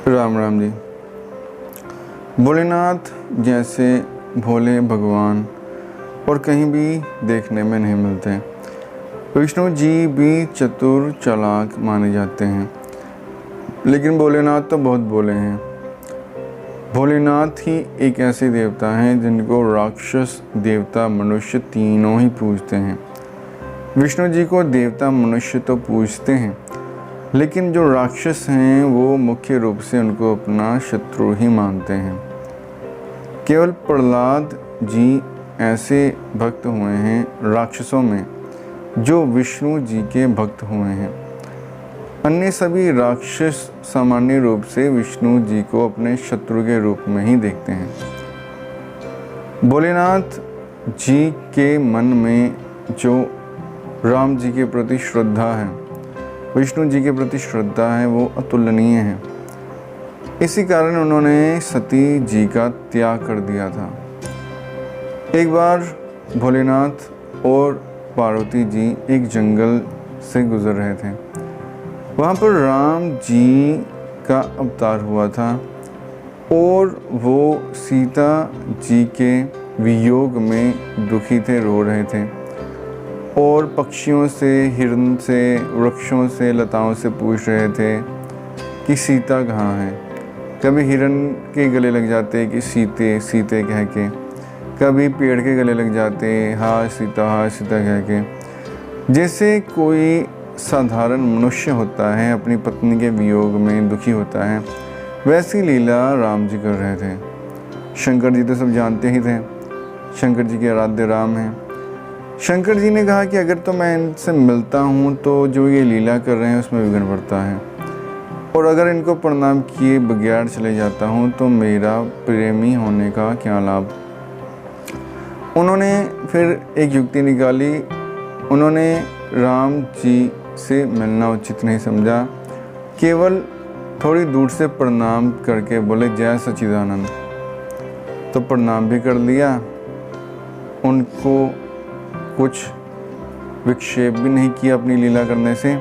राम राम जी। भोलेनाथ जैसे भोले भगवान और कहीं भी देखने में नहीं मिलते। विष्णु जी भी चतुर चालाक माने जाते हैं, लेकिन भोलेनाथ तो बहुत भोले हैं। भोलेनाथ ही एक ऐसे देवता हैं जिनको राक्षस देवता मनुष्य तीनों ही पूजते हैं। विष्णु जी को देवता मनुष्य तो पूजते हैं, लेकिन जो राक्षस हैं वो मुख्य रूप से उनको अपना शत्रु ही मानते हैं। केवल प्रहलाद जी ऐसे भक्त हुए हैं राक्षसों में जो विष्णु जी के भक्त हुए हैं। अन्य सभी राक्षस सामान्य रूप से विष्णु जी को अपने शत्रु के रूप में ही देखते हैं। भोलेनाथ जी के मन में जो राम जी के प्रति श्रद्धा है, विष्णु जी के प्रति श्रद्धा है, वो अतुलनीय है। इसी कारण उन्होंने सती जी का त्याग कर दिया था। एक बार भोलेनाथ और पार्वती जी एक जंगल से गुजर रहे थे। वहाँ पर राम जी का अवतार हुआ था और वो सीता जी के वियोग में दुखी थे, रो रहे थे और पक्षियों से, हिरण से, वृक्षों से, लताओं से पूछ रहे थे कि सीता कहाँ है। कभी हिरण के गले लग जाते कि सीते सीते कह के, कभी पेड़ के गले लग जाते हाँ सीता कह के। जैसे कोई साधारण मनुष्य होता है अपनी पत्नी के वियोग में दुखी होता है, वैसी लीला राम जी कर रहे थे। शंकर जी तो सब जानते ही थे, शंकर जी के आराध्य राम हैं। शंकर जी ने कहा कि अगर तो मैं इनसे मिलता हूँ तो जो ये लीला कर रहे हैं उसमें विघ्न पड़ता है, और अगर इनको प्रणाम किए बगैर चले जाता हूँ तो मेरा प्रेमी होने का क्या लाभ। उन्होंने फिर एक युक्ति निकाली। उन्होंने राम जी से मिलना उचित नहीं समझा, केवल थोड़ी दूर से प्रणाम करके बोले जय सच्चिदानंद। तो प्रणाम भी कर लिया, उनको कुछ विक्षेप भी नहीं किया अपनी लीला करने से,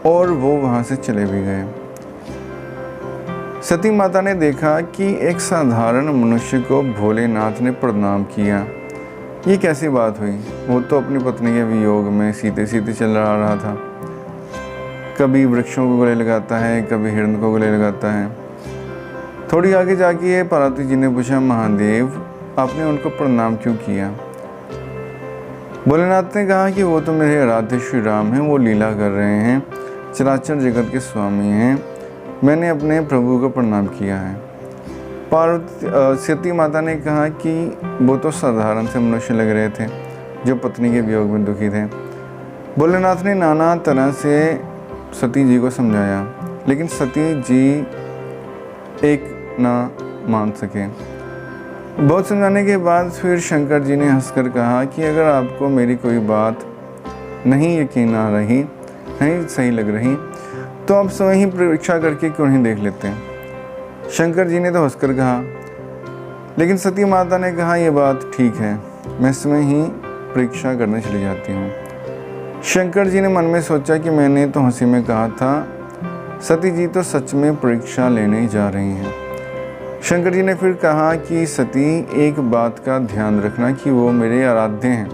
और वो वहाँ से चले भी गए। सती माता ने देखा कि एक साधारण मनुष्य को भोलेनाथ ने प्रणाम किया, ये कैसी बात हुई। वो तो अपनी पत्नी के वियोग में सीते सीते चल रहा था। कभी वृक्षों को गले लगाता है, कभी हिरण को गले लगाता है। थोड़ी आगे जाके पार्वती जी ने पूछा, महादेव आपने उनको प्रणाम क्यों किया। भोलेनाथ ने कहा कि वो तो मेरे आराध्य श्री राम हैं, वो लीला कर रहे हैं, चराचर जगत के स्वामी हैं, मैंने अपने प्रभु को प्रणाम किया है। सती माता ने कहा कि वो तो साधारण से मनुष्य लग रहे थे जो पत्नी के वियोग में दुखी थे। भोलेनाथ ने नाना तरह से सती जी को समझाया, लेकिन सती जी एक ना मान सके। बहुत समझाने के बाद फिर शंकर जी ने हंसकर कहा कि अगर आपको मेरी कोई बात नहीं यकीन आ रही, नहीं सही लग रही, तो आप स्वयं ही परीक्षा करके क्यों नहीं देख लेते हैं। शंकर जी ने तो हंसकर कहा, लेकिन सती माता ने कहा ये बात ठीक है, मैं स्वयं ही परीक्षा करने चली जाती हूँ। शंकर जी ने मन में सोचा कि मैंने तो हंसी में कहा था, सती जी तो सच में परीक्षा लेने जा रही हैं। शंकर जी ने फिर कहा कि सती एक बात का ध्यान रखना कि वो मेरे आराध्य हैं,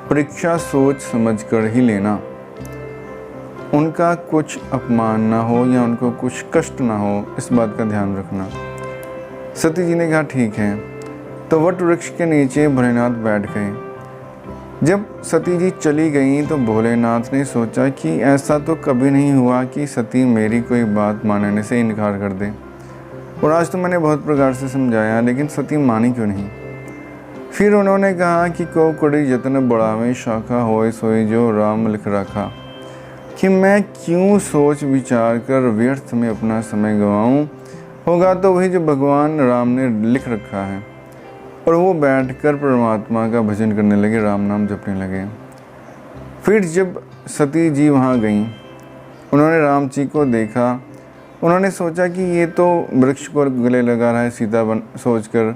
परीक्षा सोच समझ कर ही लेना, उनका कुछ अपमान ना हो या उनको कुछ कष्ट ना हो, इस बात का ध्यान रखना। सती जी ने कहा ठीक है। तो वट वृक्ष के नीचे भोलेनाथ बैठ गए। जब सती जी चली गईं तो भोलेनाथ ने सोचा कि ऐसा तो कभी नहीं हुआ कि सती मेरी कोई बात मानने से इनकार कर दे, और आज तो मैंने बहुत प्रकार से समझाया, लेकिन सती मानी क्यों नहीं। फिर उन्होंने कहा कि को कुड़ी जतन बढ़ावे शाखा होए सोई जो राम लिख रखा, कि मैं क्यों सोच विचार कर व्यर्थ में अपना समय गंवाऊं, होगा तो वही जो भगवान राम ने लिख रखा है। और वो बैठकर परमात्मा का भजन करने लगे, राम नाम जपने लगे। फिर जब सती जी वहाँ गईं, उन्होंने राम जी को देखा। उन्होंने सोचा कि ये तो वृक्ष को गले लगा रहा है सीता सोचकर,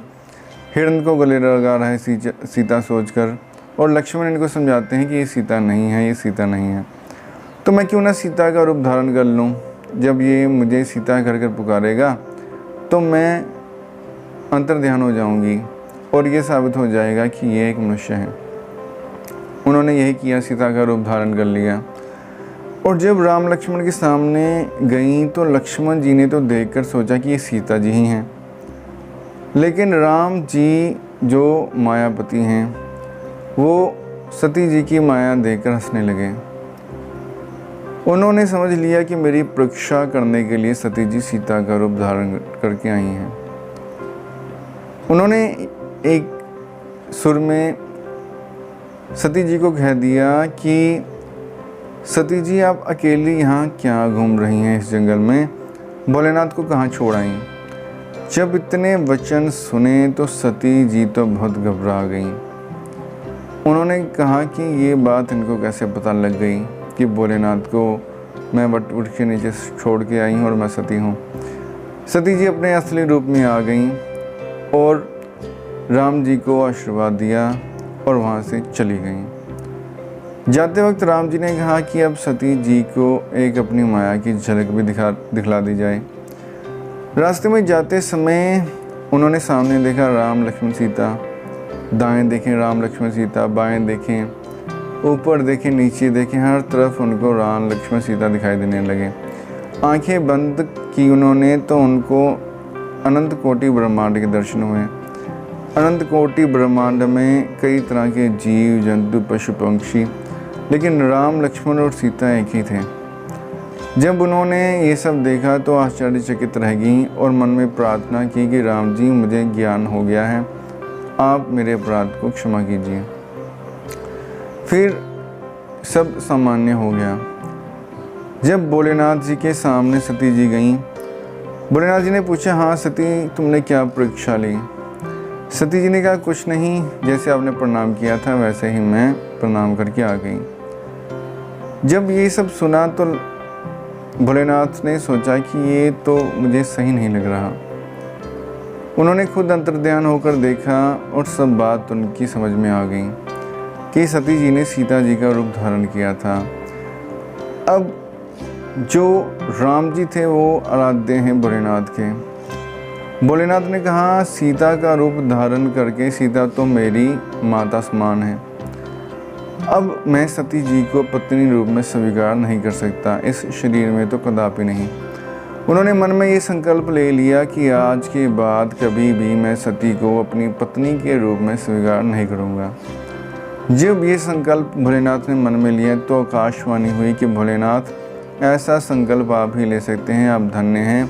हिरण को गले लगा रहा है सीता सोचकर, और लक्ष्मण इनको समझाते हैं कि ये सीता नहीं है, ये सीता नहीं है, तो मैं क्यों ना सीता का रूप धारण कर लूँ। जब ये मुझे सीता कर पुकारेगा तो मैं अंतर्ध्यान हो जाऊंगी और ये साबित हो जाएगा कि ये एक मनुष्य है। उन्होंने यही किया, सीता का रूप धारण कर लिया। और जब राम लक्ष्मण के सामने गई तो लक्ष्मण जी ने तो देखकर सोचा कि ये सीता जी ही हैं, लेकिन राम जी जो मायापति हैं वो सती जी की माया देखकर हंसने लगे। उन्होंने समझ लिया कि मेरी परीक्षा करने के लिए सती जी सीता का रूप धारण करके आई हैं। उन्होंने एक सुर में सती जी को कह दिया कि सती जी आप अकेली यहाँ क्या घूम रही हैं इस जंगल में, भोलेनाथ को कहाँ छोड़ आई। जब इतने वचन सुने तो सती जी तो बहुत घबरा गईं। उन्होंने कहा कि ये बात इनको कैसे पता लग गई कि भोलेनाथ को मैं वट के नीचे छोड़ के आई हूँ और मैं सती हूँ। सती जी अपने असली रूप में आ गईं और राम जी को आशीर्वाद दिया और वहाँ से चली गईं। जाते वक्त राम जी ने कहा कि अब सती जी को एक अपनी माया की झलक भी दिखला दी जाए। रास्ते में जाते समय उन्होंने सामने देखा राम लक्ष्मण सीता, दाएं देखें राम लक्ष्मण सीता, बाएं देखें, ऊपर देखें, नीचे देखें, हर तरफ उनको राम लक्ष्मण सीता दिखाई देने लगे। आंखें बंद की उन्होंने तो उनको अनंत कोटि ब्रह्मांड के दर्शन हुए। अनंत कोटि ब्रह्मांड में कई तरह के जीव जंतु पशु पंक्षी, लेकिन राम लक्ष्मण और सीता एक ही थे। जब उन्होंने ये सब देखा तो आश्चर्यचकित रह गईं और मन में प्रार्थना की कि राम जी मुझे ज्ञान हो गया है, आप मेरे अपराध को क्षमा कीजिए। फिर सब सामान्य हो गया। जब भोलेनाथ जी के सामने सती जी गईं, भोलेनाथ जी ने पूछा, हाँ सती तुमने क्या परीक्षा ली। सती जी ने कहा, कुछ नहीं, जैसे आपने प्रणाम किया था वैसे ही मैं प्रणाम करके आ गई। जब ये सब सुना तो भोलेनाथ ने सोचा कि ये तो मुझे सही नहीं लग रहा। उन्होंने खुद अंतर्ध्यान होकर देखा और सब बात उनकी समझ में आ गई कि सती जी ने सीता जी का रूप धारण किया था। अब जो राम जी थे वो आराध्य हैं भोलेनाथ के। भोलेनाथ ने कहा, सीता का रूप धारण करके सीता तो मेरी माता समान है। अब मैं सती जी को पत्नी रूप में स्वीकार नहीं कर सकता, इस शरीर में तो कदापि नहीं। उन्होंने मन में ये संकल्प ले लिया कि आज के बाद कभी भी मैं सती को अपनी पत्नी के रूप में स्वीकार नहीं करूँगा। जब ये संकल्प भोलेनाथ ने मन में लिया तो आकाशवाणी हुई कि भोलेनाथ, ऐसा संकल्प आप ही ले सकते हैं, आप धन्य हैं,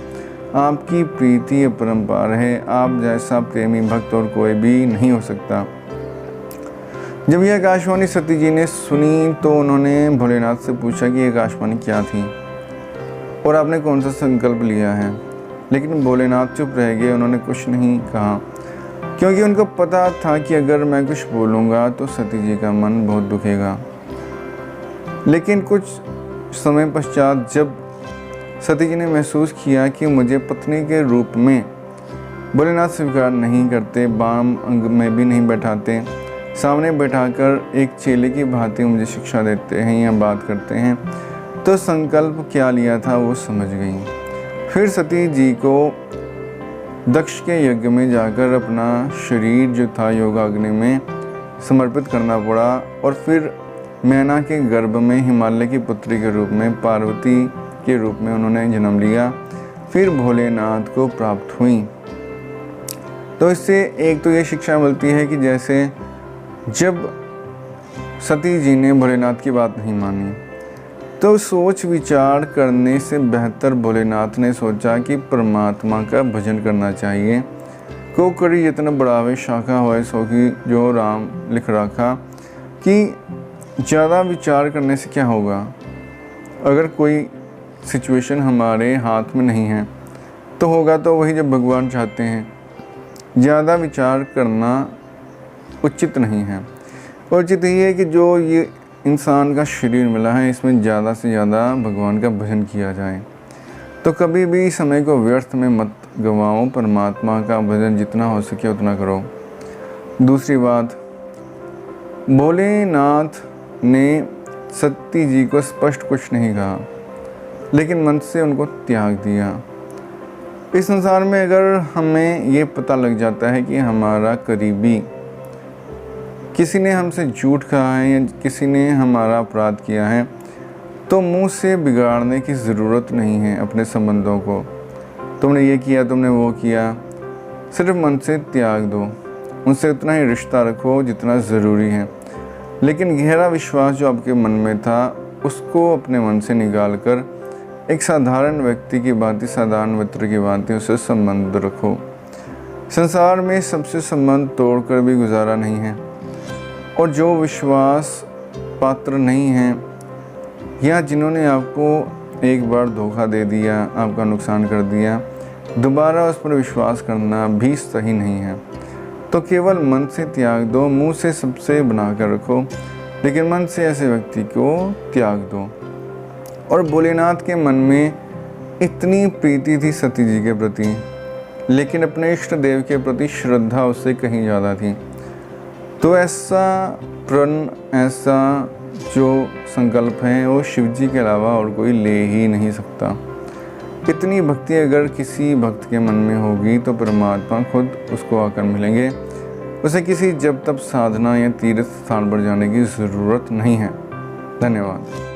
आपकी प्रीति अपरंपार है, आप जैसा प्रेमी भक्त और कोई भी नहीं हो सकता। जब यह आकाशवाणी सती जी ने सुनी तो उन्होंने भोलेनाथ से पूछा कि यह आकाशवाणी क्या थी और आपने कौन सा संकल्प लिया है। लेकिन भोलेनाथ चुप रह गए, उन्होंने कुछ नहीं कहा, क्योंकि उनको पता था कि अगर मैं कुछ बोलूँगा तो सती जी का मन बहुत दुखेगा। लेकिन कुछ समय पश्चात जब सती जी ने महसूस किया कि मुझे पत्नी के रूप में भोलेनाथ स्वीकार नहीं करते, बाम अंग में भी नहीं बैठाते, सामने बैठाकर एक चेले की भांति मुझे शिक्षा देते हैं या बात करते हैं, तो संकल्प क्या लिया था वो समझ गई। फिर सती जी को दक्ष के यज्ञ में जाकर अपना शरीर जो था योगाग्नि में समर्पित करना पड़ा और फिर मैना के गर्भ में हिमालय की पुत्री के रूप में पार्वती के रूप में उन्होंने जन्म लिया, फिर भोलेनाथ को प्राप्त हुई। तो इससे एक तो ये शिक्षा मिलती है कि जैसे जब सती जी ने भोलेनाथ की बात नहीं मानी तो सोच विचार करने से बेहतर भोलेनाथ ने सोचा कि परमात्मा का भजन करना चाहिए। को करी यत्न बढ़ावे शाखा होए सो की, जो राम लिख रखा, कि ज़्यादा विचार करने से क्या होगा। अगर कोई सिचुएशन हमारे हाथ में नहीं है तो होगा तो वही जब भगवान चाहते हैं। ज़्यादा विचार करना उचित नहीं है। उचित ये है कि जो ये इंसान का शरीर मिला है इसमें ज़्यादा से ज़्यादा भगवान का भजन किया जाए। तो कभी भी समय को व्यर्थ में मत गंवाओ, परमात्मा का भजन जितना हो सके उतना करो। दूसरी बात, भोलेनाथ ने सती जी को स्पष्ट कुछ नहीं कहा, लेकिन मन से उनको त्याग दिया। इस संसार में अगर हमें ये पता लग जाता है कि हमारा करीबी किसी ने हमसे झूठ कहा है या किसी ने हमारा अपराध किया है, तो मुंह से बिगाड़ने की ज़रूरत नहीं है अपने संबंधों को। तुमने ये किया, तुमने वो किया, सिर्फ मन से त्याग दो। उनसे उतना ही रिश्ता रखो जितना ज़रूरी है, लेकिन गहरा विश्वास जो आपके मन में था उसको अपने मन से निकाल कर एक साधारण व्यक्ति की भांति, साधारण मित्र की भांति उससे संबंध रखो। संसार में सबसे संबंध तोड़कर भी गुजारा नहीं है, और जो विश्वास पात्र नहीं है या जिन्होंने आपको एक बार धोखा दे दिया, आपका नुकसान कर दिया, दोबारा उस पर विश्वास करना भी सही नहीं है। तो केवल मन से त्याग दो, मुंह से सबसे बना कर रखो, लेकिन मन से ऐसे व्यक्ति को त्याग दो। और भोलेनाथ के मन में इतनी प्रीति थी सती जी के प्रति, लेकिन अपने इष्ट देव के प्रति श्रद्धा उससे कहीं ज़्यादा थी। तो ऐसा प्रण, ऐसा जो संकल्प है वो शिव जी के अलावा और कोई ले ही नहीं सकता। इतनी भक्ति अगर किसी भक्त के मन में होगी तो परमात्मा खुद उसको आकर मिलेंगे। उसे किसी जब तब साधना या तीर्थ स्थान पर जाने की ज़रूरत नहीं है। धन्यवाद।